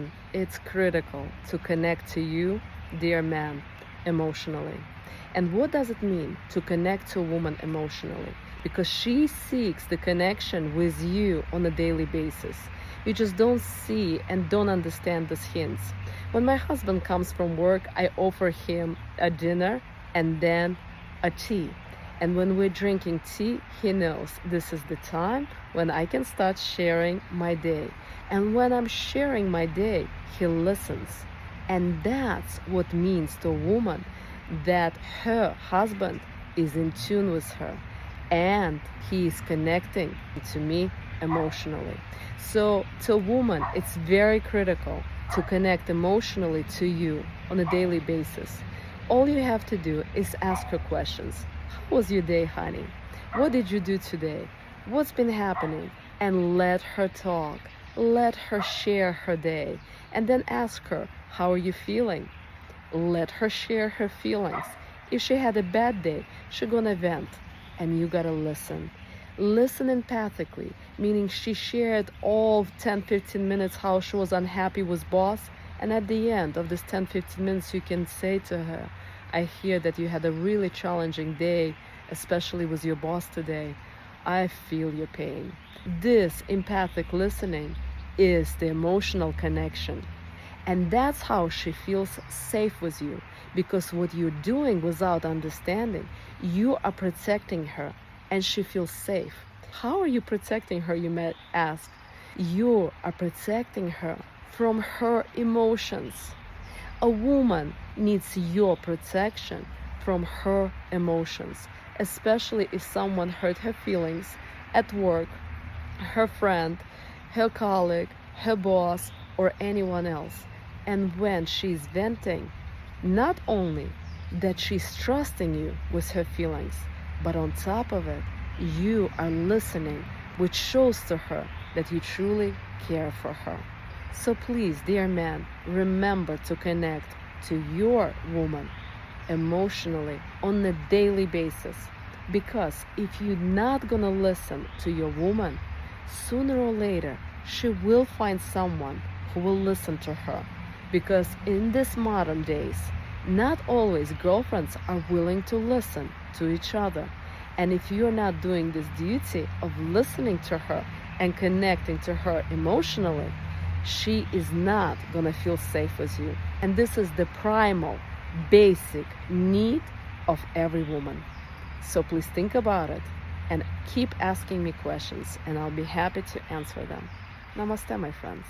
woman, it's critical to connect to you, dear man, emotionally. And what does it mean to connect to a woman emotionally? Because she seeks the connection with you on a daily basis. You just don't see and don't understand these hints. When my husband comes from work, I offer him a dinner and then a tea. And when we're drinking tea, he knows this is the time when I can start sharing my day. And when I'm sharing my day, he listens. And that's what means to a woman that her husband is in tune with her and he is connecting to me emotionally. So to a woman, it's very critical to connect emotionally to you on a daily basis. All you have to do is ask her questions. How was your day, honey? What did you do today? What's been happening? And let her talk. Let her share her day. And then ask her, how are you feeling? Let her share her feelings. If she had a bad day, she's gonna vent. And you gotta listen. Listen empathically, meaning she shared all 10-15 minutes how she was unhappy with boss. And at the end of this 10-15 minutes, you can say to her, I hear that you had a really challenging day, especially with your boss today. I feel your pain. This empathic listening is the emotional connection. And that's how she feels safe with you. Because what you're doing without understanding, you are protecting her and she feels safe. How are you protecting her, you might ask? You are protecting her from her emotions. A woman needs your protection from her emotions, especially if someone hurt her feelings at work, her friend, her colleague, her boss, or anyone else. And when she's venting, not only that she's trusting you with her feelings, but on top of it, you are listening, which shows to her that you truly care for her. So please, dear man, remember to connect to your woman emotionally on a daily basis. Because if you're not gonna listen to your woman, sooner or later, she will find someone who will listen to her. Because in these modern days, not always girlfriends are willing to listen to each other. And if you're not doing this duty of listening to her and connecting to her emotionally, she is not gonna feel safe with you. And this is the primal, basic need of every woman. So please think about it and keep asking me questions and I'll be happy to answer them. Namaste, my friends.